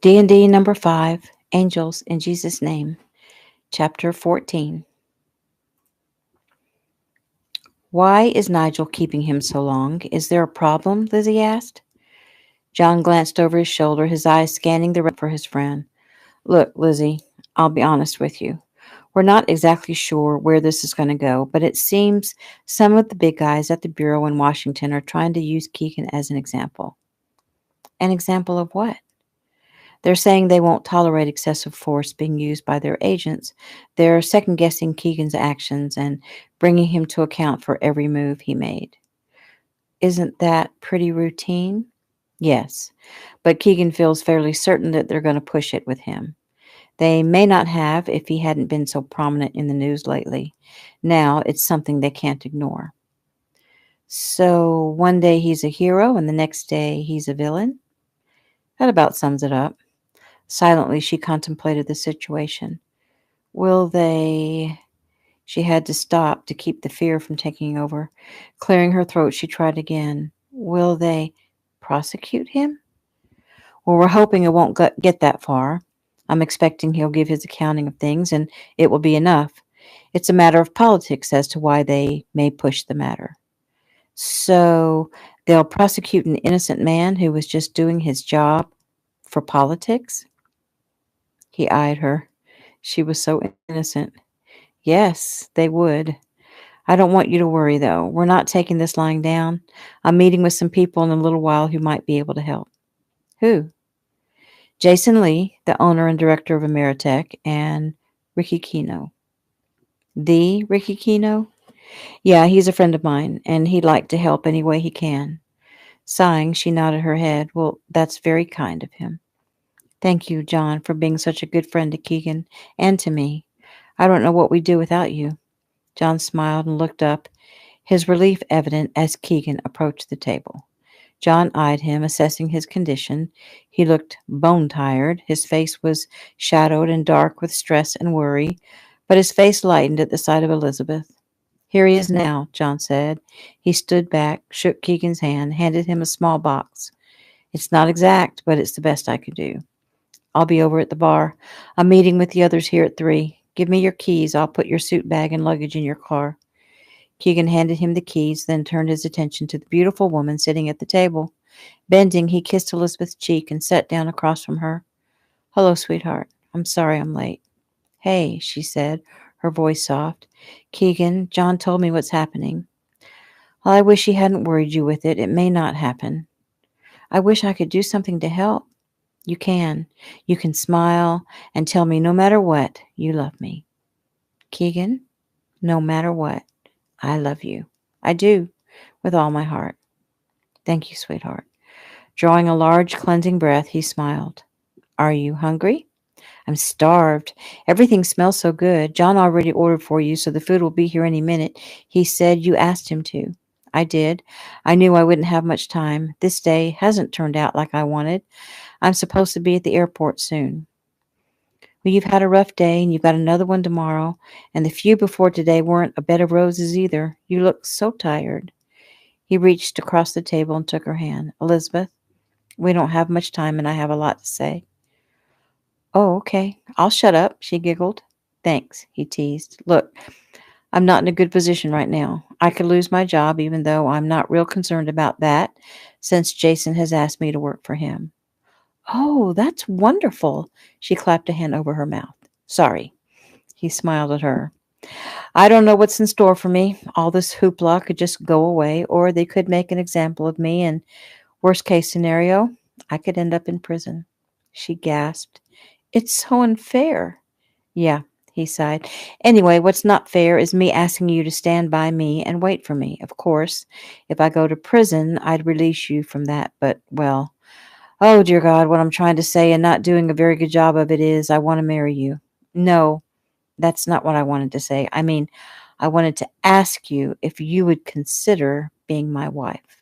D&D number 5, Angels in Jesus' Name, Chapter 14. Why is Nigel keeping him so long? Is there a problem? Lizzie asked. John glanced over his shoulder, his eyes scanning the rest for his friend. Look, Lizzie, I'll be honest with you. We're not exactly sure where this is going to go, but it seems some of the big guys at the Bureau in Washington are trying to use Keegan as an example. An example of what? They're saying they won't tolerate excessive force being used by their agents. They're second guessing Keegan's actions and bringing him to account for every move he made. Isn't that pretty routine? Yes, but Keegan feels fairly certain that they're going to push it with him. They may not have if he hadn't been so prominent in the news lately. Now it's something they can't ignore. So one day he's a hero and the next day he's a villain? That about sums it up. Silently, she contemplated the situation. Will they... She had to stop to keep the fear from taking over. Clearing her throat, she tried again. Will they prosecute him? Well, we're hoping it won't get that far. I'm expecting he'll give his accounting of things, and it will be enough. It's a matter of politics as to why they may push the matter. So they'll prosecute an innocent man who was just doing his job for politics? He eyed her. She was so innocent. Yes, they would. I don't want you to worry, though. We're not taking this lying down. I'm meeting with some people in a little while who might be able to help. Who? Jason Lee, the owner and director of Ameritech, and Ricky Kino. The Ricky Kino? Yeah, he's a friend of mine, and he'd like to help any way he can. Sighing, she nodded her head. Well, that's very kind of him. Thank you, John, for being such a good friend to Keegan and to me. I don't know what we'd do without you. John smiled and looked up, his relief evident as Keegan approached the table. John eyed him, assessing his condition. He looked bone-tired. His face was shadowed and dark with stress and worry, but his face lightened at the sight of Elizabeth. Here he is now, John said. He stood back, shook Keegan's hand, handed him a small box. It's not exact, but it's the best I could do. I'll be over at the bar. I'm meeting with the others here at 3. Give me your keys. I'll put your suit bag and luggage in your car. Keegan handed him the keys, then turned his attention to the beautiful woman sitting at the table. Bending, he kissed Elizabeth's cheek and sat down across from her. Hello, sweetheart. I'm sorry I'm late. Hey, she said, her voice soft. Keegan, John told me what's happening. Well, I wish he hadn't worried you with it. It may not happen. I wish I could do something to help. You can. You can smile and tell me no matter what, you love me. Keegan, no matter what, I love you. I do, with all my heart. Thank you, sweetheart. Drawing a large, cleansing breath, he smiled. Are you hungry? I'm starved. Everything smells so good. John already ordered for you, so the food will be here any minute. He said you asked him to. I did. I knew I wouldn't have much time. This day hasn't turned out like I wanted. I'm supposed to be at the airport soon. Well, you've had a rough day, and you've got another one tomorrow, and the few before today weren't a bed of roses either. You look so tired. He reached across the table and took her hand. Elizabeth, we don't have much time, and I have a lot to say. Oh, okay. I'll shut up, she giggled. Thanks, he teased. Look, I'm not in a good position right now. I could lose my job, even though I'm not real concerned about that, since Jason has asked me to work for him. Oh, that's wonderful. She clapped a hand over her mouth. Sorry. He smiled at her. I don't know what's in store for me. All this hoopla could just go away, or they could make an example of me, and worst case scenario, I could end up in prison. She gasped. It's so unfair. Yeah, he sighed. Anyway, what's not fair is me asking you to stand by me and wait for me. Of course, if I go to prison, I'd release you from that, but, well, oh, dear God, what I'm trying to say and not doing a very good job of it is I want to marry you. No, that's not what I wanted to say. I mean, I wanted to ask you if you would consider being my wife.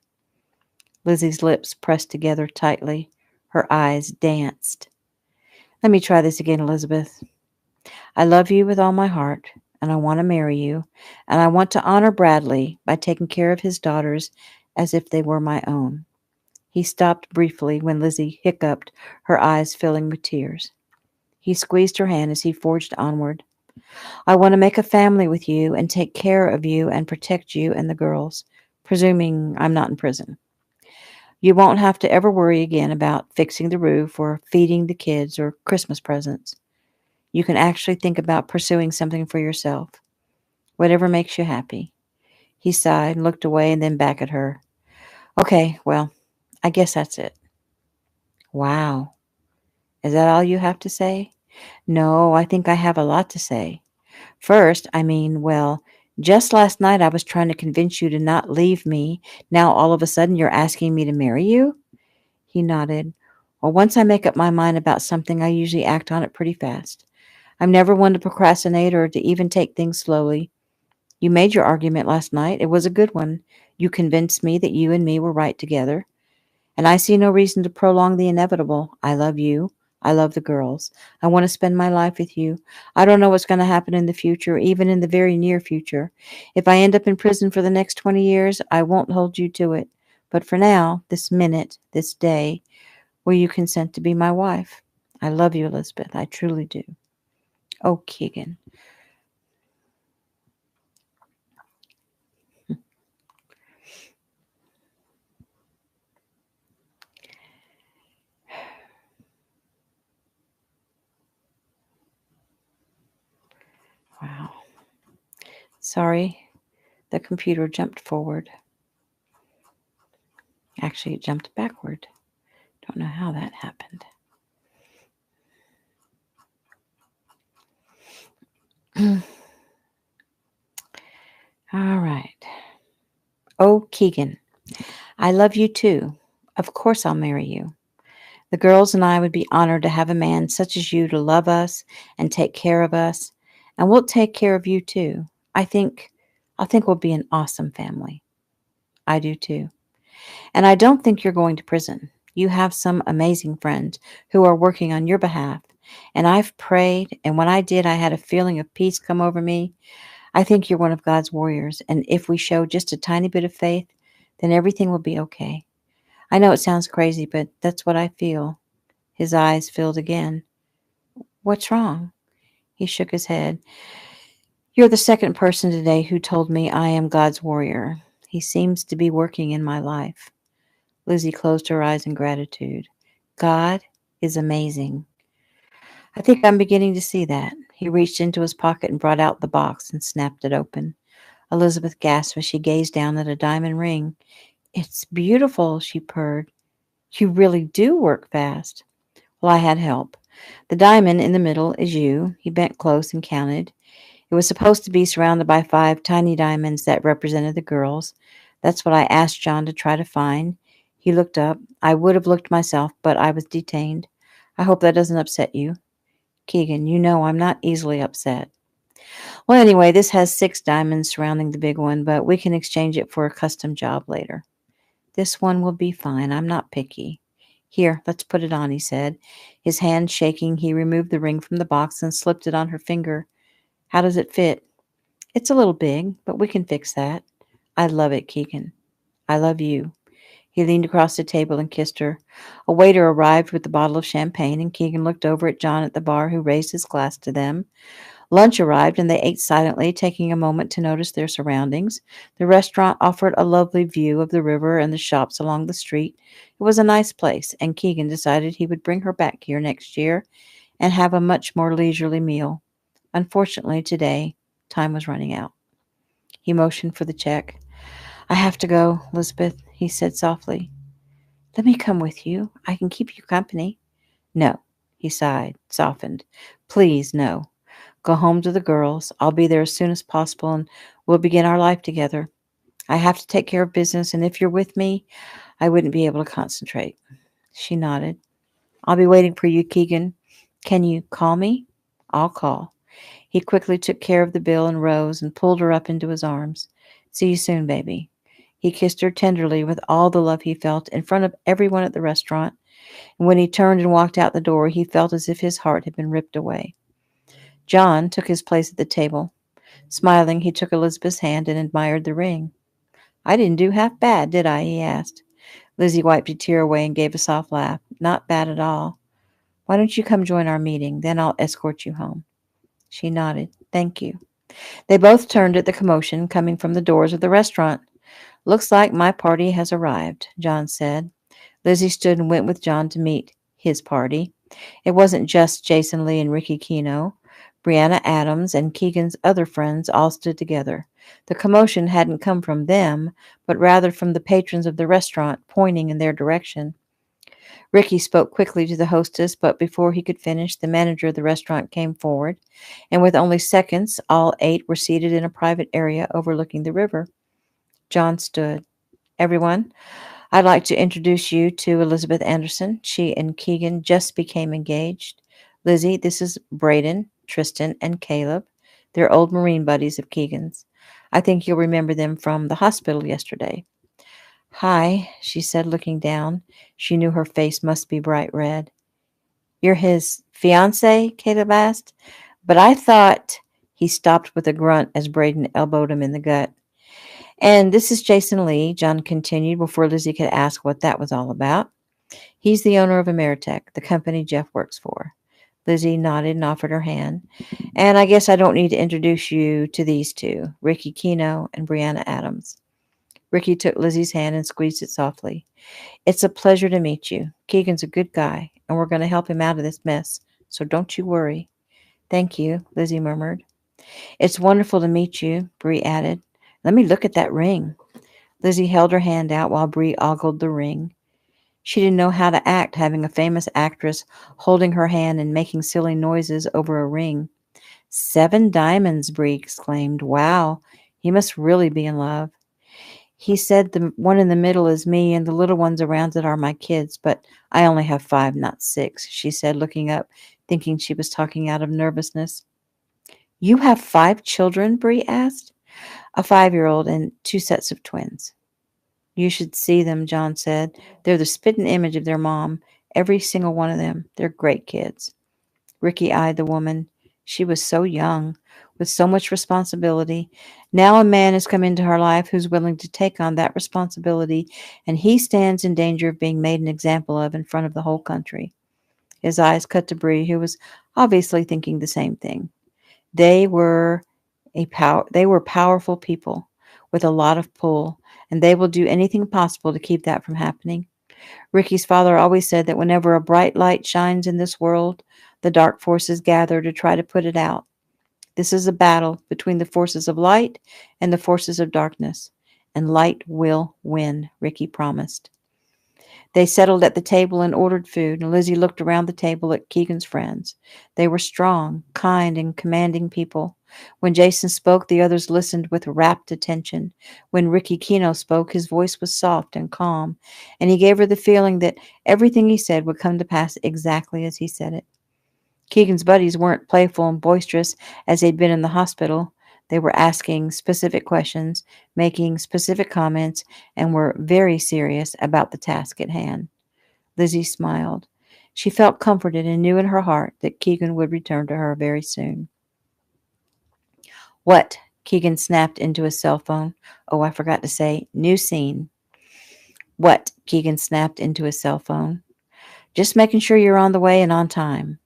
Lizzie's lips pressed together tightly. Her eyes danced. Let me try this again, Elizabeth. I love you with all my heart, and I want to marry you, and I want to honor Bradley by taking care of his daughters as if they were my own. He stopped briefly when Lizzie hiccuped, her eyes filling with tears. He squeezed her hand as he forged onward. I want to make a family with you and take care of you and protect you and the girls, presuming I'm not in prison. You won't have to ever worry again about fixing the roof or feeding the kids or Christmas presents. You can actually think about pursuing something for yourself, whatever makes you happy. He sighed and looked away and then back at her. Okay, well, I guess that's it. Wow. Is that all you have to say? No, I think I have a lot to say. First, well, just last night I was trying to convince you to not leave me. Now all of a sudden you're asking me to marry you? He nodded. Well, once I make up my mind about something, I usually act on it pretty fast. I'm never one to procrastinate or to even take things slowly. You made your argument last night. It was a good one. You convinced me that you and me were right together. And I see no reason to prolong the inevitable. I love you. I love the girls. I want to spend my life with you. I don't know what's going to happen in the future, even in the very near future. If I end up in prison for the next 20 years, I won't hold you to it. But for now, this minute, this day, will you consent to be my wife? I love you, Elizabeth. I truly do. Oh, Keegan. Wow. Sorry, the computer jumped forward. Actually, it jumped backward. Don't know how that happened. All right. Oh, Keegan, I love you too. Of course I'll marry you. The girls and I would be honored to have a man such as you to love us and take care of us, and we'll take care of you too. I think I think we'll be an awesome family. I do too. And I don't think you're going to prison. You have some amazing friends who are working on your behalf. And I've prayed, and when I did, I had a feeling of peace come over me. I think you're one of God's warriors, and if we show just a tiny bit of faith, then everything will be okay. I know it sounds crazy, but that's what I feel. His eyes filled again. What's wrong? He shook his head. You're the second person today who told me I am God's warrior. He seems to be working in my life. Lizzie closed her eyes in gratitude. God is amazing. I think I'm beginning to see that. He reached into his pocket and brought out the box and snapped it open. Elizabeth gasped as she gazed down at a diamond ring. It's beautiful, she purred. You really do work fast. Well, I had help. The diamond in the middle is you. He bent close and counted. It was supposed to be surrounded by 5 tiny diamonds that represented the girls. That's what I asked John to try to find. He looked up. I would have looked myself, but I was detained. I hope that doesn't upset you. Keegan, you know I'm not easily upset. Well, anyway, this has 6 diamonds surrounding the big one, but we can exchange it for a custom job later. This one will be fine. I'm not picky. Here, let's put it on, he said. His hand shaking, he removed the ring from the box and slipped it on her finger. How does it fit? It's a little big, but we can fix that. I love it, Keegan. I love you. He leaned across the table and kissed her. A waiter arrived with a bottle of champagne, and Keegan looked over at John at the bar, who raised his glass to them. Lunch arrived, and they ate silently, taking a moment to notice their surroundings. The restaurant offered a lovely view of the river and the shops along the street. It was a nice place, and Keegan decided he would bring her back here next year and have a much more leisurely meal. Unfortunately, today, time was running out. He motioned for the check. I have to go, Elizabeth, he said softly. Let me come with you. I can keep you company. No, he sighed, softened. Please, no. Go home to the girls. I'll be there as soon as possible, and we'll begin our life together. I have to take care of business, and if you're with me, I wouldn't be able to concentrate. She nodded. I'll be waiting for you, Keegan. Can you call me? I'll call. He quickly took care of the bill and rose and pulled her up into his arms. See you soon, baby. He kissed her tenderly with all the love he felt in front of everyone at the restaurant, and when he turned and walked out the door, he felt as if his heart had been ripped away. John took his place at the table. Smiling, he took Elizabeth's hand and admired the ring. I didn't do half bad, did I? He asked. Lizzie wiped a tear away and gave a soft laugh. Not bad at all. Why don't you come join our meeting? Then I'll escort you home. She nodded. Thank you. They both turned at the commotion coming from the doors of the restaurant. Looks like my party has arrived, John said. Lizzie stood and went with John to meet his party. It wasn't just Jason Lee and Ricky Keno. Brianna Adams and Keegan's other friends all stood together. The commotion hadn't come from them, but rather from the patrons of the restaurant pointing in their direction. Ricky spoke quickly to the hostess, but before he could finish, the manager of the restaurant came forward, and with only seconds, all 8 were seated in a private area overlooking the river. John stood. Everyone, I'd like to introduce you to Elizabeth Anderson. She and Keegan just became engaged. Lizzie, this is Braden, Tristan, and Caleb. They're old Marine buddies of Keegan's. I think you'll remember them from the hospital yesterday. Hi, she said, looking down. She knew her face must be bright red. You're his fiancé? Caleb asked. But I thought... He stopped with a grunt as Braden elbowed him in the gut. And this is Jason Lee, John continued before Lizzie could ask what that was all about. He's the owner of Ameritech, the company Jeff works for. Lizzie nodded and offered her hand. And I guess I don't need to introduce you to these two, Ricky Keno and Brianna Adams. Ricky took Lizzie's hand and squeezed it softly. It's a pleasure to meet you. Keegan's a good guy, and we're going to help him out of this mess, so don't you worry. Thank you, Lizzie murmured. It's wonderful to meet you, Bree added. Let me look at that ring. Lizzie held her hand out while Bree ogled the ring. She didn't know how to act, having a famous actress holding her hand and making silly noises over a ring. 7 diamonds, Bree exclaimed. Wow, he must really be in love. He said the one in the middle is me and the little ones around it are my kids, but I only have 5, not 6, she said, looking up, thinking she was talking out of nervousness. You have 5 children? Bree asked. A 5-year-old and 2 sets of twins. You should see them, John said. They're the spitting image of their mom, every single one of them. They're great kids. Ricky eyed the woman. She was so young, with so much responsibility. Now a man has come into her life who's willing to take on that responsibility, and he stands in danger of being made an example of in front of the whole country. His eyes cut to Bree, who was obviously thinking the same thing. They were powerful people with a lot of pull, and they will do anything possible to keep that from happening. Ricky's father always said that whenever a bright light shines in this world, the dark forces gather to try to put it out. This is a battle between the forces of light and the forces of darkness, and light will win, Ricky promised. They settled at the table and ordered food, and Lizzie looked around the table at Keegan's friends. They were strong, kind, and commanding people. When Jason spoke, the others listened with rapt attention. When Ricky Keno spoke, his voice was soft and calm, and he gave her the feeling that everything he said would come to pass exactly as he said it. Keegan's buddies weren't playful and boisterous as they'd been in the hospital. They were asking specific questions, making specific comments, and were very serious about the task at hand. Lizzie smiled. She felt comforted and knew in her heart that Keegan would return to her very soon. What? Keegan snapped into his cell phone. Oh, I forgot to say, new scene. What? Keegan snapped into his cell phone. Just making sure you're on the way and on time.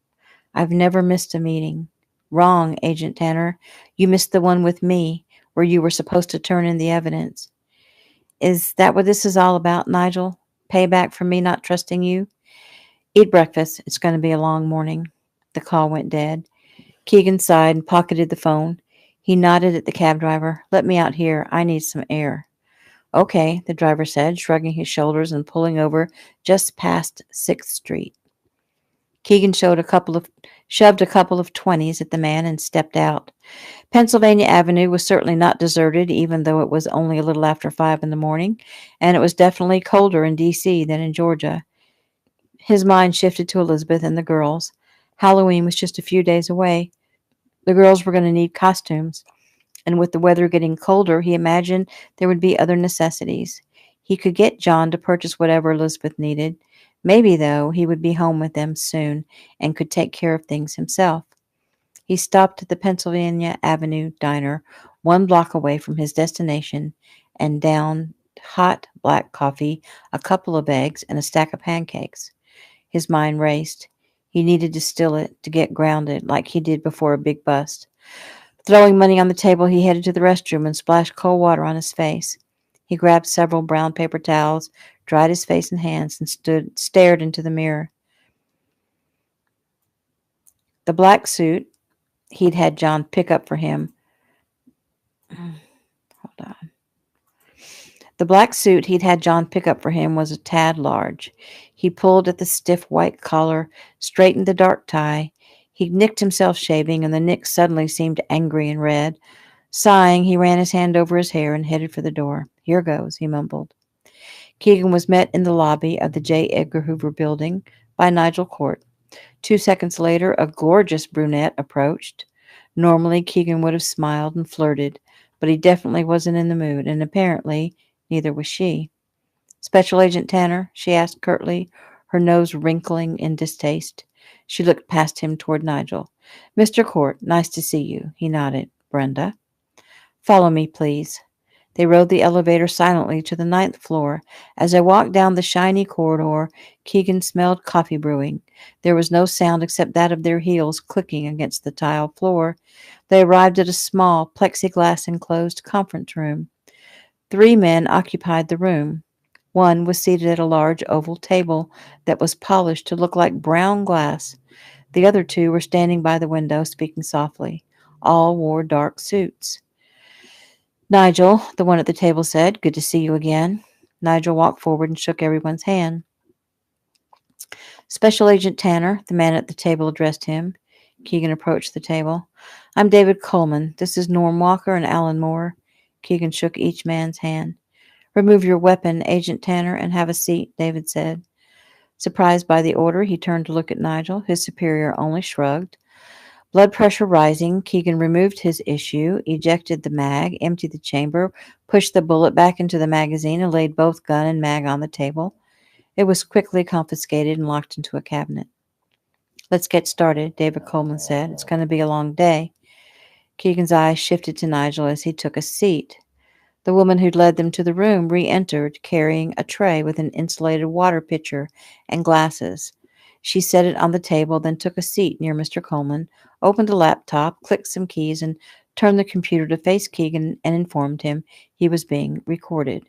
I've never missed a meeting. Wrong, Agent Tanner. You missed the one with me, where you were supposed to turn in the evidence. Is that what this is all about, Nigel? Payback for me not trusting you? Eat breakfast. It's going to be a long morning. The call went dead. Keegan sighed and pocketed the phone. He nodded at the cab driver. Let me out here. I need some air. Okay, the driver said, shrugging his shoulders and pulling over just past 6th Street. Keegan shoved a couple of 20s at the man and stepped out. Pennsylvania Avenue was certainly not deserted, even though it was only a little after 5 in the morning, and it was definitely colder in D.C. than in Georgia. His mind shifted to Elizabeth and the girls. Halloween was just a few days away. The girls were going to need costumes, and with the weather getting colder, he imagined there would be other necessities. He could get John to purchase whatever Elizabeth needed. Maybe, though, he would be home with them soon and could take care of things himself. He stopped at the Pennsylvania Avenue Diner, 1 block away from his destination, and down hot black coffee, a couple of eggs, and a stack of pancakes. His mind raced. He needed to still it, to get grounded, like he did before a big bust. Throwing money on the table, he headed to the restroom and splashed cold water on his face. He grabbed several brown paper towels, dried his face and hands, and stared into the mirror. The black suit he'd had John pick up for him. Hold on. The black suit he'd had John pick up for him was a tad large. He pulled at the stiff white collar, straightened the dark tie. He nicked himself shaving, and the nick suddenly seemed angry and red. Sighing, he ran his hand over his hair and headed for the door. Here goes, he mumbled. Keegan was met in the lobby of the J. Edgar Hoover building by Nigel Court. 2 seconds later, a gorgeous brunette approached. Normally, Keegan would have smiled and flirted, but he definitely wasn't in the mood, and apparently neither was she. "Special Agent Tanner?" she asked curtly, her nose wrinkling in distaste. She looked past him toward Nigel. "Mr. Court, nice to see you." He nodded. "Brenda?" "Follow me, please." They rode the elevator silently to the 9th floor. As they walked down the shiny corridor, Keegan smelled coffee brewing. There was no sound except that of their heels clicking against the tile floor. They arrived at a small, plexiglass-enclosed conference room. 3 men occupied the room. One was seated at a large oval table that was polished to look like brown glass. The other 2 were standing by the window, speaking softly. All wore dark suits. "Nigel," the one at the table said, "good to see you again." Nigel walked forward and shook everyone's hand. "Special Agent Tanner," the man at the table addressed him. Keegan approached the table. "I'm David Coleman. This is Norm Walker and Alan Moore." Keegan shook each man's hand. "Remove your weapon, Agent Tanner, and have a seat," David said. Surprised by the order, he turned to look at Nigel. His superior only shrugged. Blood pressure rising, Keegan removed his issue, ejected the mag, emptied the chamber, pushed the bullet back into the magazine, and laid both gun and mag on the table. It was quickly confiscated and locked into a cabinet. "Let's get started," David Coleman said. "It's going to be a long day." Keegan's eyes shifted to Nigel as he took a seat. The woman who'd led them to the room re-entered, carrying a tray with an insulated water pitcher and glasses. She set it on the table, then took a seat near Mr. Coleman, opened a laptop, clicked some keys, and turned the computer to face Keegan and informed him he was being recorded.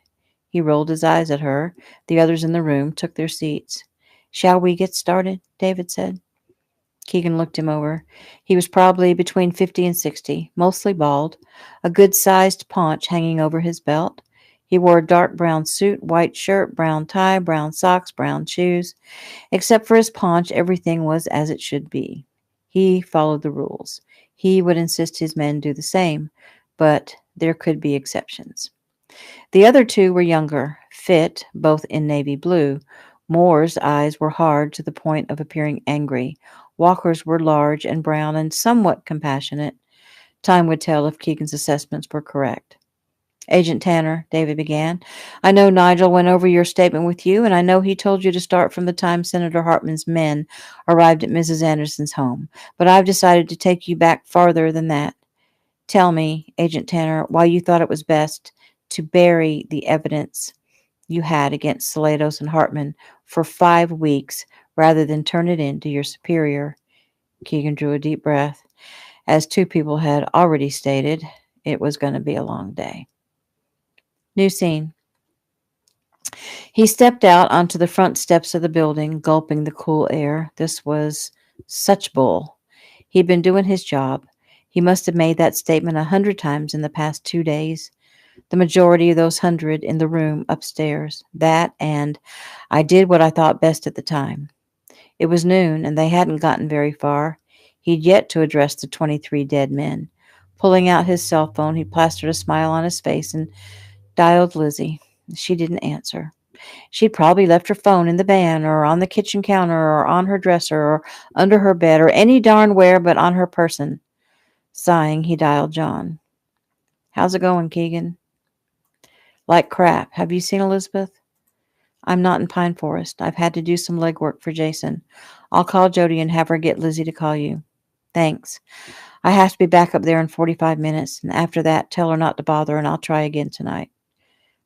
He rolled his eyes at her. The others in the room took their seats. "Shall we get started?" David said. Keegan looked him over. He was probably between 50 and 60, mostly bald, a good-sized paunch hanging over his belt. He wore a dark brown suit, white shirt, brown tie, brown socks, brown shoes. Except for his paunch, everything was as it should be. He followed the rules. He would insist his men do the same, but there could be exceptions. The other 2 were younger, fit, both in navy blue. Moore's eyes were hard to the point of appearing angry. Walker's were large and brown and somewhat compassionate. Time would tell if Keegan's assessments were correct. "Agent Tanner," David began, "I know Nigel went over your statement with you, and I know he told you to start from the time Senator Hartman's men arrived at Mrs. Anderson's home, but I've decided to take you back farther than that. Tell me, Agent Tanner, why you thought it was best to bury the evidence you had against Salados and Hartman for 5 weeks rather than turn it in to your superior." Keegan drew a deep breath. As 2 people had already stated, it was going to be a long day. New scene. He stepped out onto the front steps of the building, gulping the cool air. This was such bull. He'd been doing his job. He must have made that statement 100 times in the past 2 days. The majority of those 100 in the room upstairs. That and, "I did what I thought best at the time." It was noon, and they hadn't gotten very far. He'd yet to address the 23 dead men. Pulling out his cell phone, he plastered a smile on his face and dialed Lizzie. She didn't answer. She'd probably left her phone in the van, or on the kitchen counter, or on her dresser, or under her bed, or any darn where but on her person. Sighing, he dialed John. "How's it going, Keegan?" "Like crap. Have you seen Elizabeth?" "I'm not in Pine Forest. I've had to do some legwork for Jason. I'll call Jody and have her get Lizzie to call you." "Thanks. I have to be back up there in 45 minutes, and after that, tell her not to bother, and I'll try again tonight."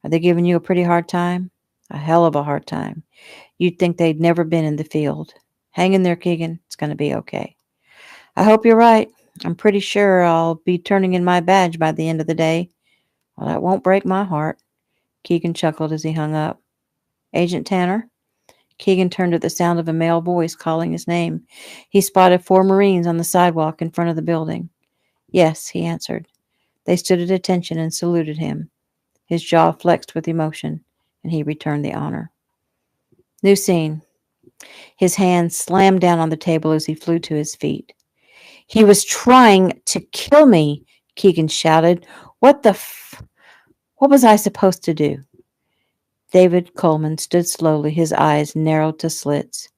Are they giving you a pretty hard time? A hell of a hard time. You'd think they'd never been in the field. Hang in there, Keegan. It's going to be okay. I hope you're right. I'm pretty sure I'll be turning in my badge by the end of the day. Well, that won't break my heart. Keegan chuckled as he hung up. Agent Tanner? Keegan turned at the sound of a male voice calling his name. He spotted 4 Marines on the sidewalk in front of the building. Yes, he answered. They stood at attention and saluted him. His jaw flexed with emotion, and he returned the honor. New scene. His hand slammed down on the table as he flew to his feet. He was trying to kill me, Keegan shouted. What was I supposed to do? David Coleman stood slowly, his eyes narrowed to slits.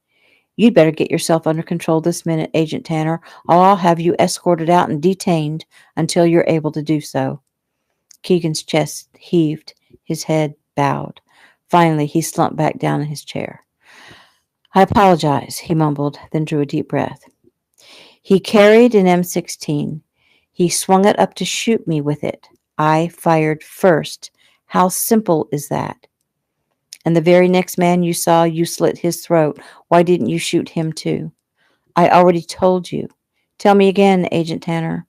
You'd better get yourself under control this minute, Agent Tanner, or I'll have you escorted out and detained until you're able to do so. Keegan's chest heaved, his head bowed. Finally, he slumped back down in his chair. I apologize, he mumbled, then drew a deep breath. He carried an M16. He swung it up to shoot me with it. I fired first. How simple is that? And the very next man you saw, you slit his throat. Why didn't you shoot him too? I already told you. Tell me again, Agent Tanner.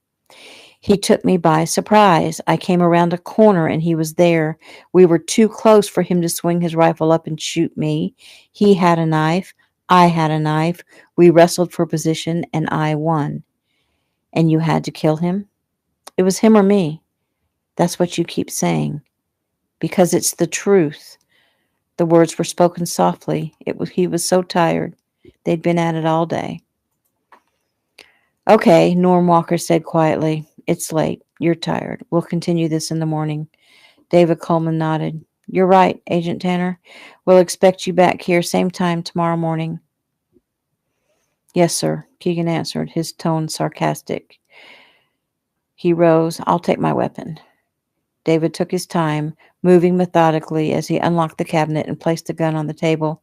He took me by surprise. I came around a corner and he was there. We were too close for him to swing his rifle up and shoot me. He had a knife. I had a knife. We wrestled for position and I won. And you had to kill him? It was him or me. That's what you keep saying. Because it's the truth. The words were spoken softly. He was so tired. They'd been at it all day. Okay, Norm Walker said quietly. It's late. You're tired. We'll continue this in the morning. David Coleman nodded. You're right, Agent Tanner. We'll expect you back here same time tomorrow morning. Yes, sir, Keegan answered, his tone sarcastic. He rose. I'll take my weapon. David took his time, moving methodically as he unlocked the cabinet and placed the gun on the table.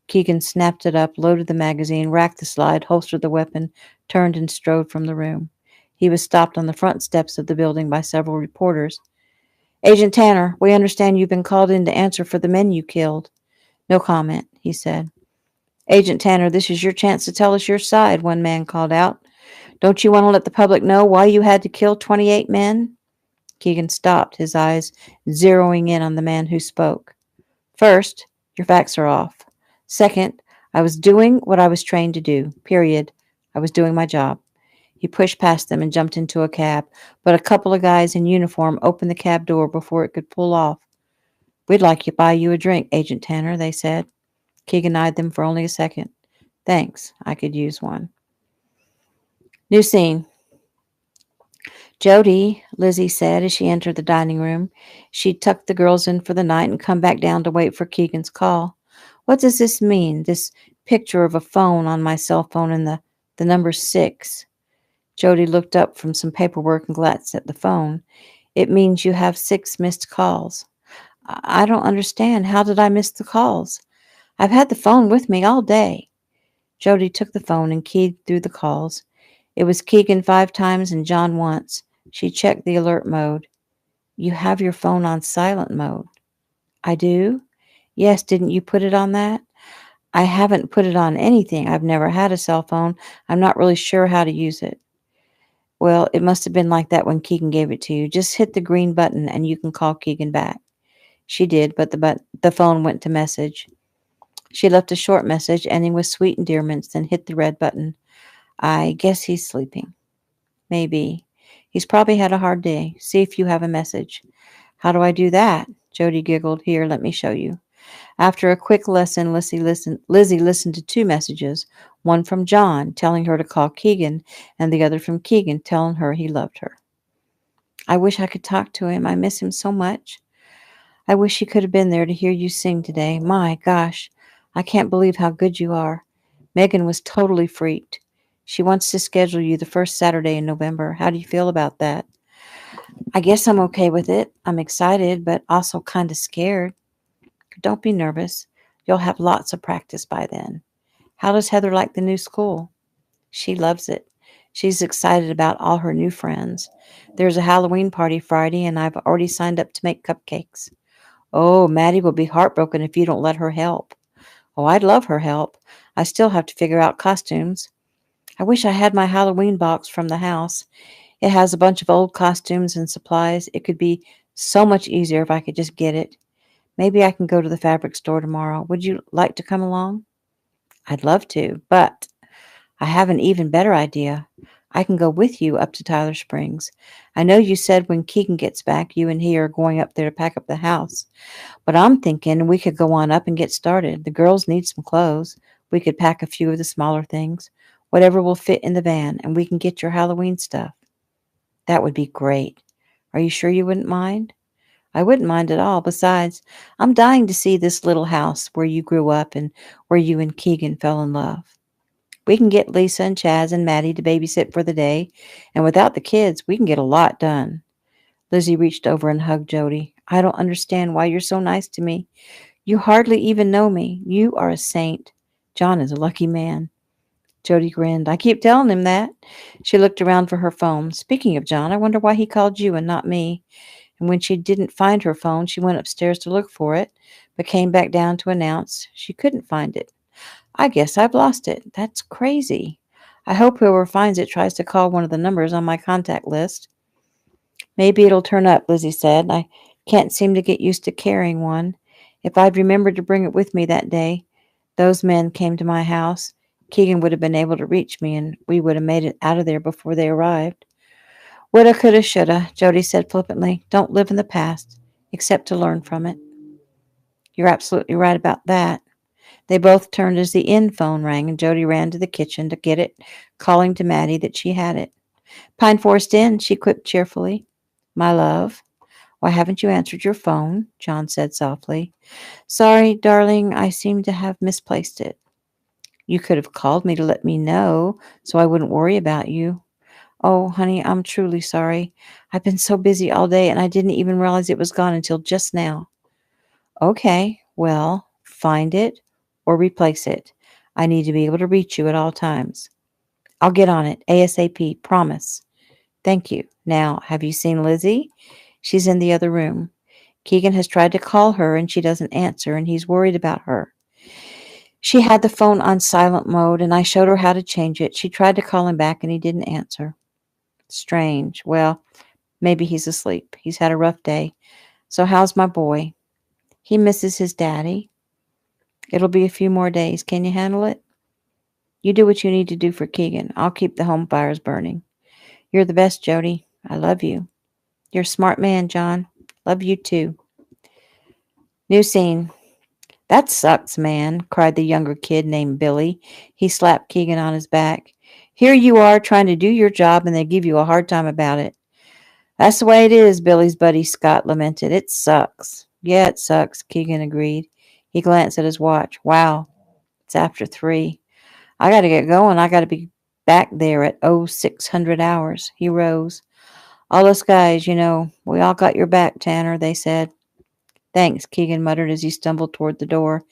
Keegan snapped it up, loaded the magazine, racked the slide, holstered the weapon, turned and strode from the room. He was stopped on the front steps of the building by several reporters. Agent Tanner, we understand you've been called in to answer for the men you killed. No comment, he said. Agent Tanner, this is your chance to tell us your side, one man called out. Don't you want to let the public know why you had to kill 28 men? Keegan stopped, his eyes zeroing in on the man who spoke. First, your facts are off. Second, I was doing what I was trained to do. Period. I was doing my job. He pushed past them and jumped into a cab, but a couple of guys in uniform opened the cab door before it could pull off. We'd like to buy you a drink, Agent Tanner, they said. Keegan eyed them for only a second. Thanks. I could use one. New scene. Jody, Lizzie said as she entered the dining room. She'd tucked the girls in for the night and come back down to wait for Keegan's call. What does this mean, this picture of a phone on my cell phone and the number 6? Jody looked up from some paperwork and glanced at the phone. It means you have 6 missed calls. I don't understand. How did I miss the calls? I've had the phone with me all day. Jody took the phone and keyed through the calls. It was Keegan 5 times and John once. She checked the alert mode. You have your phone on silent mode. I do? Yes, didn't you put it on that? I haven't put it on anything. I've never had a cell phone. I'm not really sure how to use it. Well, it must have been like that when Keegan gave it to you. Just hit the green button and you can call Keegan back. She did, but the phone went to message. She left a short message ending with sweet endearments, then hit the red button. I guess he's sleeping. Maybe. He's probably had a hard day. See if you have a message. How do I do that? Jody giggled. Here, let me show you. After a quick lesson, Lizzie listened to 2 messages, one from John telling her to call Keegan, and the other from Keegan telling her he loved her. I wish I could talk to him. I miss him so much. I wish he could have been there to hear you sing today. My gosh, I can't believe how good you are. Megan was totally freaked. She wants to schedule you the first Saturday in November. How do you feel about that? I guess I'm okay with it. I'm excited, but also kind of scared. Don't be nervous. You'll have lots of practice by then. How does Heather like the new school? She loves it. She's excited about all her new friends. There's a Halloween party Friday, and I've already signed up to make cupcakes. Oh, Maddie will be heartbroken if you don't let her help. Oh, I'd love her help. I still have to figure out costumes. I wish I had my Halloween box from the house. It has a bunch of old costumes and supplies. It could be so much easier if I could just get it. Maybe I can go to the fabric store tomorrow. Would you like to come along? I'd love to, but I have an even better idea. I can go with you up to Tyler Springs. I know you said when Keegan gets back, you and he are going up there to pack up the house. But I'm thinking we could go on up and get started. The girls need some clothes. We could pack a few of the smaller things, whatever will fit in the van, and we can get your Halloween stuff. That would be great. Are you sure you wouldn't mind? I wouldn't mind at all. Besides, I'm dying to see this little house where you grew up and where you and Keegan fell in love. We can get Lisa and Chaz and Maddie to babysit for the day, and without the kids, we can get a lot done. Lizzie reached over and hugged Jody. I don't understand why you're so nice to me. You hardly even know me. You are a saint. John is a lucky man. Jody grinned. I keep telling him that. She looked around for her phone. Speaking of John, I wonder why he called you and not me. And when she didn't find her phone, she went upstairs to look for it, but came back down to announce she couldn't find it. I guess I've lost it. That's crazy. I hope whoever finds it tries to call one of the numbers on my contact list. Maybe it'll turn up, Lizzie said. I can't seem to get used to carrying one. If I'd remembered to bring it with me that day, those men came to my house. Keegan would have been able to reach me, and we would have made it out of there before they arrived. Woulda, coulda, shoulda, Jody said flippantly. Don't live in the past, except to learn from it. You're absolutely right about that. They both turned as the inn phone rang, and Jody ran to the kitchen to get it, calling to Maddie that she had it. Pine Forest Inn, she quipped cheerfully. My love, why haven't you answered your phone? John said softly. Sorry, darling, I seem to have misplaced it. You could have called me to let me know, so I wouldn't worry about you. Oh, honey, I'm truly sorry. I've been so busy all day, and I didn't even realize it was gone until just now. Okay, well, find it or replace it. I need to be able to reach you at all times. I'll get on it, ASAP, promise. Thank you. Now, have you seen Lizzie? She's in the other room. Keegan has tried to call her, and she doesn't answer, and he's worried about her. She had the phone on silent mode, and I showed her how to change it. She tried to call him back, and he didn't answer. Strange. Well, maybe he's asleep. He's had a rough day. So how's my boy? He misses his daddy. It'll be a few more days. Can you handle it? You do what you need to do for Keegan. I'll keep the home fires burning. You're the best, Jody. I love you. You're a smart man, John. Love you too. New scene. That sucks, man, cried the younger kid named Billy. He slapped Keegan on his back. Here you are trying to do your job and they give you a hard time about it. That's the way it is, Billy's buddy Scott lamented. It sucks. Yeah, it sucks, Keegan agreed. He glanced at his watch. Wow, it's after 3. I got to get going. I got to be back there at 0600 hours. He rose. All us guys, we all got your back, Tanner, they said. Thanks, Keegan muttered as he stumbled toward the door.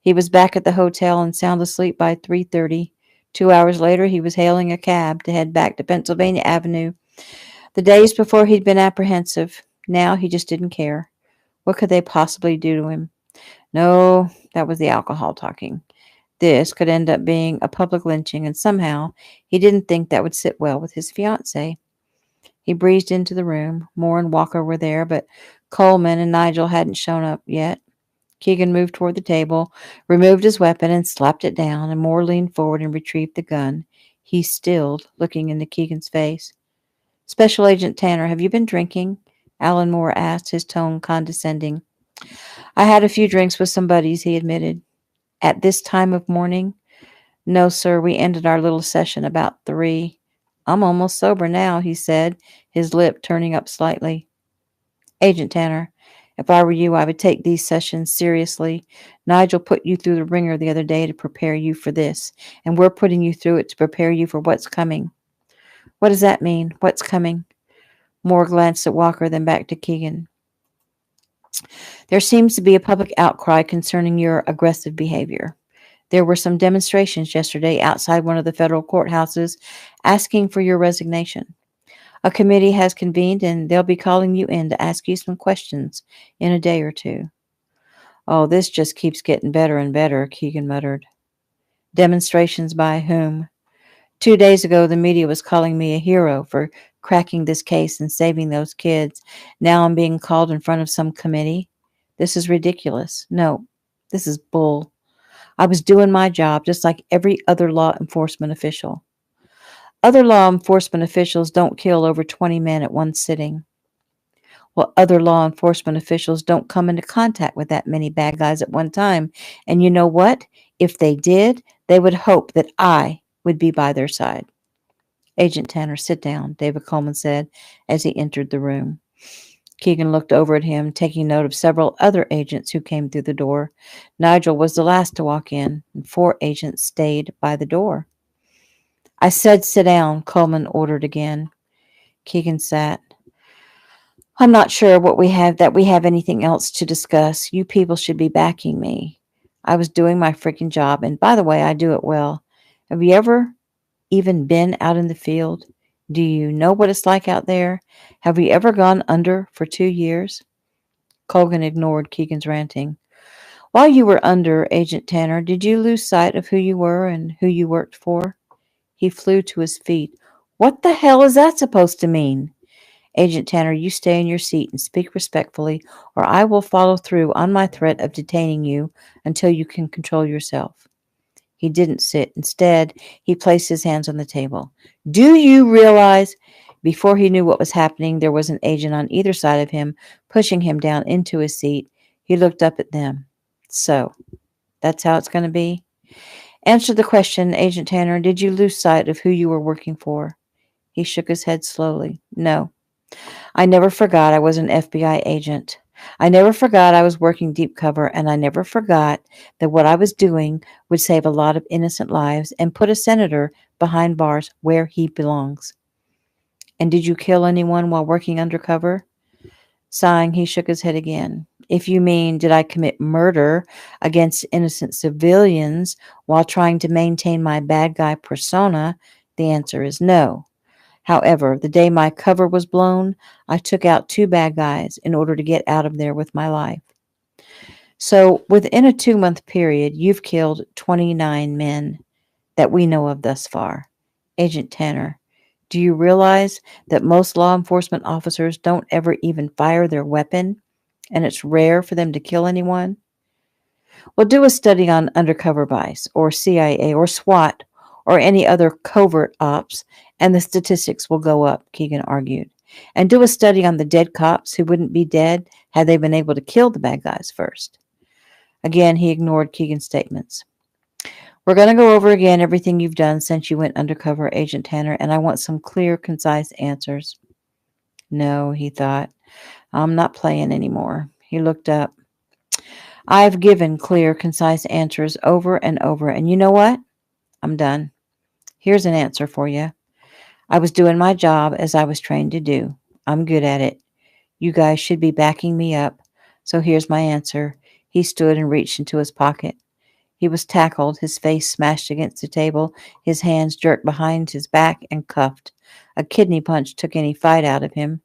He was back at the hotel and sound asleep by 3:30. 2 hours later, he was hailing a cab to head back to Pennsylvania Avenue. The days before he'd been apprehensive. Now he just didn't care. What could they possibly do to him? No, that was the alcohol talking. This could end up being a public lynching, and somehow he didn't think that would sit well with his fiancée. He breezed into the room. Moore and Walker were there, but Coleman and Nigel hadn't shown up yet. Keegan moved toward the table, removed his weapon, and slapped it down, and Moore leaned forward and retrieved the gun. He stilled, looking into Keegan's face. Special Agent Tanner, have you been drinking? Alan Moore asked, his tone condescending. I had a few drinks with some buddies, he admitted. At this time of morning? No, sir, we ended our little session about 3. I'm almost sober now, he said, his lip turning up slightly. Agent Tanner, if I were you, I would take these sessions seriously. Nigel put you through the ringer the other day to prepare you for this, and we're putting you through it to prepare you for what's coming. What does that mean? What's coming? Moore glanced at Walker, then back to Keegan. There seems to be a public outcry concerning your aggressive behavior. There were some demonstrations yesterday outside one of the federal courthouses asking for your resignation. A committee has convened, and they'll be calling you in to ask you some questions in a day or two. Oh, this just keeps getting better and better, Keegan muttered. Demonstrations by whom? 2 days ago, the media was calling me a hero for cracking this case and saving those kids. Now I'm being called in front of some committee. This is ridiculous. No, this is bull. I was doing my job just like every other law enforcement official. Other law enforcement officials don't kill over 20 men at one sitting. Well, other law enforcement officials don't come into contact with that many bad guys at one time. And you know what? If they did, they would hope that I would be by their side. Agent Tanner, sit down, David Coleman said as he entered the room. Keegan looked over at him, taking note of several other agents who came through the door. Nigel was the last to walk in, and 4 agents stayed by the door. I said sit down, Coleman ordered again. Keegan sat. I'm not sure we have anything else to discuss. You people should be backing me. I was doing my freaking job, and by the way, I do it well. Have you ever even been out in the field? Do you know what it's like out there? Have you ever gone under for 2 years? Colgan ignored Keegan's ranting. While you were under, Agent Tanner, did you lose sight of who you were and who you worked for? He flew to his feet. What the hell is that supposed to mean? Agent Tanner, you stay in your seat and speak respectfully, or I will follow through on my threat of detaining you until you can control yourself. He didn't sit. Instead, he placed his hands on the table. Do you realize? Before he knew what was happening, there was an agent on either side of him, pushing him down into his seat. He looked up at them. So, that's how it's going to be? Answer the question, Agent Tanner. Did you lose sight of who you were working for? He shook his head slowly. No. I never forgot I was an FBI agent. I never forgot I was working deep cover, and I never forgot that what I was doing would save a lot of innocent lives and put a senator behind bars where he belongs. And did you kill anyone while working undercover? Sighing, he shook his head again. If you mean, did I commit murder against innocent civilians while trying to maintain my bad guy persona, the answer is no. However, the day my cover was blown, I took out 2 bad guys in order to get out of there with my life. So, within a 2-month period, you've killed 29 men that we know of thus far. Agent Tanner, do you realize that most law enforcement officers don't ever even fire their weapon, and it's rare for them to kill anyone? Well, do a study on undercover vice, or CIA, or SWAT, or any other covert ops, and the statistics will go up, Keegan argued. And do a study on the dead cops who wouldn't be dead had they been able to kill the bad guys first. Again, he ignored Keegan's statements. We're going to go over again everything you've done since you went undercover, Agent Tanner, and I want some clear, concise answers. No, he thought. I'm not playing anymore. He looked up. I've given clear, concise answers over and over, and you know what? I'm done. Here's an answer for you. I was doing my job as I was trained to do. I'm good at it. You guys should be backing me up. So here's my answer. He stood and reached into his pocket. He was tackled, his face smashed against the table, his hands jerked behind his back and cuffed. A kidney punch took any fight out of him.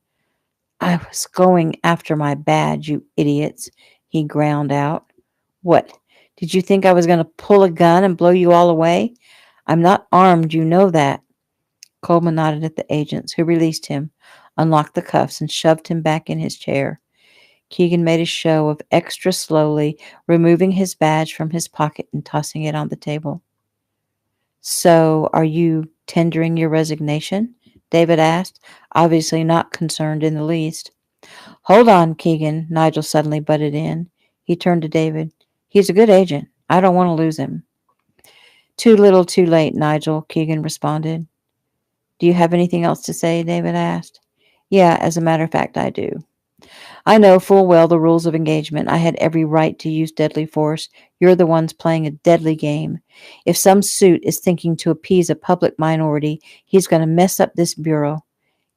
I was going after my badge, you idiots, he ground out. What? Did you think I was going to pull a gun and blow you all away? I'm not armed, you know that. Coleman nodded at the agents, who released him, unlocked the cuffs, and shoved him back in his chair. Keegan made a show of extra slowly removing his badge from his pocket and tossing it on the table. So, are you tendering your resignation? David asked, obviously not concerned in the least. Hold on, Keegan, Nigel suddenly butted in. He turned to David. He's a good agent. I don't want to lose him. Too little, too late, Nigel, Keegan responded. Do you have anything else to say? David asked. Yeah, as a matter of fact, I do. I know full well the rules of engagement. I had every right to use deadly force. You're the ones playing a deadly game. If some suit is thinking to appease a public minority, he's going to mess up this bureau.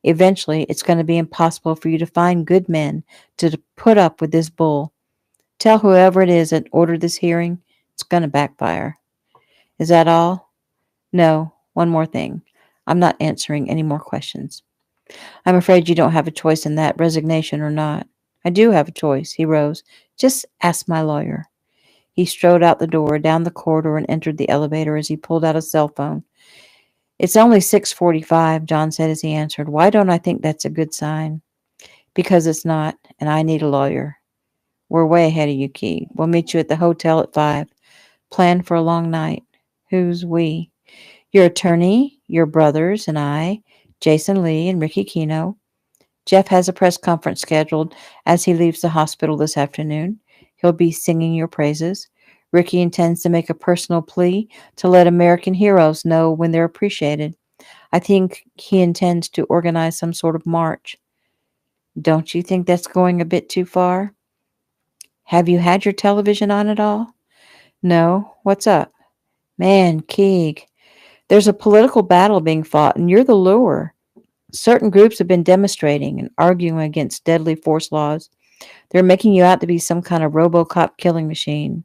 Eventually, it's going to be impossible for you to find good men to put up with this bull. Tell whoever it is that ordered this hearing, it's going to backfire. Is that all? No, one more thing. I'm not answering any more questions. I'm afraid you don't have a choice in that, resignation or not. I do have a choice. He rose. Just ask my lawyer. He strode out the door, down the corridor, and entered the elevator as he pulled out a cell phone. It's only 6:45, John said as he answered. Why don't I think that's a good sign? Because it's not, and I need a lawyer. We're way ahead of you, Key. We'll meet you at the hotel at 5. Plan for a long night. Who's we? Your attorney, your brothers, and I, Jason Lee and Ricky Kino. Jeff has a press conference scheduled as he leaves the hospital this afternoon. He'll be singing your praises. Ricky intends to make a personal plea to let American heroes know when they're appreciated. I think he intends to organize some sort of march. Don't you think that's going a bit too far? Have you had your television on at all? No. What's up? Man, Keeg, there's a political battle being fought, and you're the lure. Certain groups have been demonstrating and arguing against deadly force laws. They're making you out to be some kind of RoboCop killing machine.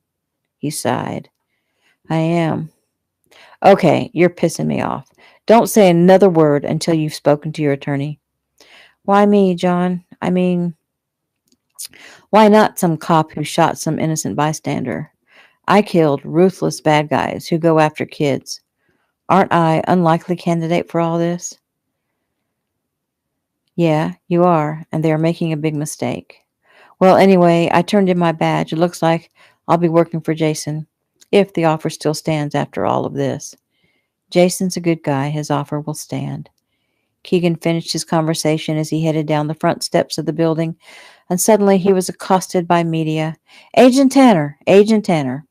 He sighed. I am. Okay, you're pissing me off. Don't say another word until you've spoken to your attorney. Why me, John? I mean, why not some cop who shot some innocent bystander? I killed ruthless bad guys who go after kids. Aren't I unlikely candidate for all this? Yeah, you are, and they are making a big mistake. Well, anyway, I turned in my badge. It looks like I'll be working for Jason, if the offer still stands after all of this. Jason's a good guy. His offer will stand. Keegan finished his conversation as he headed down the front steps of the building, and suddenly he was accosted by media. Agent Tanner! Agent Tanner!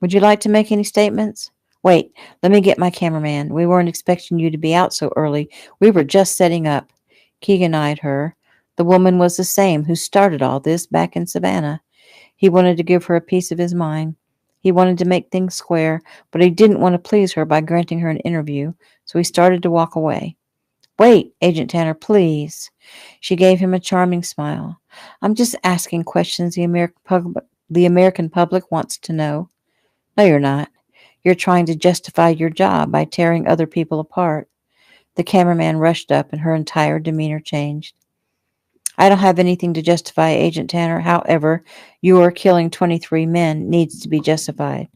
Would you like to make any statements? Wait, let me get my cameraman. We weren't expecting you to be out so early. We were just setting up. Keegan eyed her. The woman was the same who started all this back in Savannah. He wanted to give her a piece of his mind. He wanted to make things square, but he didn't want to please her by granting her an interview, so he started to walk away. Wait, Agent Tanner, please. She gave him a charming smile. I'm just asking questions the American public wants to know. No, you're not. You're trying to justify your job by tearing other people apart. The cameraman rushed up, and her entire demeanor changed. I don't have anything to justify, Agent Tanner. However, your killing 23 men needs to be justified.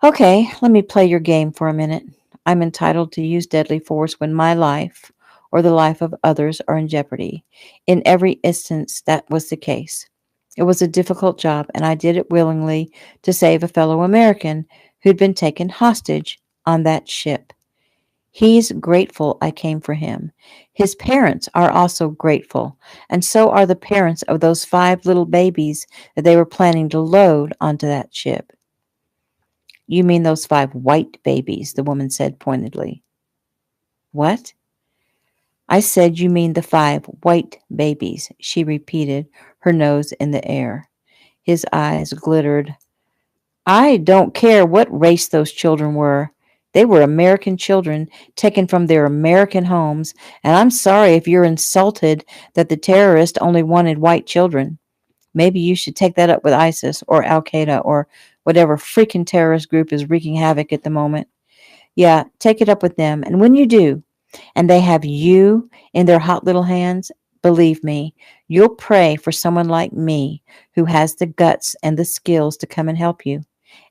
Okay, let me play your game for a minute. I'm entitled to use deadly force when my life or the life of others are in jeopardy. In every instance, that was the case. It was a difficult job, and I did it willingly to save a fellow American who'd been taken hostage on that ship. He's grateful I came for him. His parents are also grateful, and so are the parents of those 5 little babies that they were planning to load onto that ship. You mean those 5 white babies, the woman said pointedly. What? I said you mean the 5 white babies, she repeated, her nose in the air. His eyes glittered. I don't care what race those children were. They were American children taken from their American homes, and I'm sorry if you're insulted that the terrorist only wanted white children. Maybe you should take that up with ISIS or Al Qaeda or whatever freaking terrorist group is wreaking havoc at the moment. Yeah, take it up with them. And when you do, and they have you in their hot little hands, believe me, you'll pray for someone like me who has the guts and the skills to come and help you.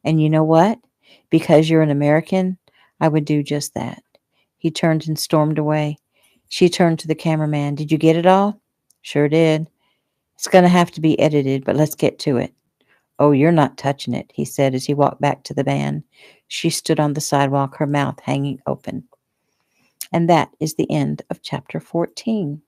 And you know what? Because you're an American, I would do just that. He turned and stormed away. She turned to the cameraman. Did you get it all? Sure did. It's going to have to be edited, but let's get to it. Oh, you're not touching it, he said as he walked back to the van. She stood on the sidewalk, her mouth hanging open. And that is the end of chapter 14.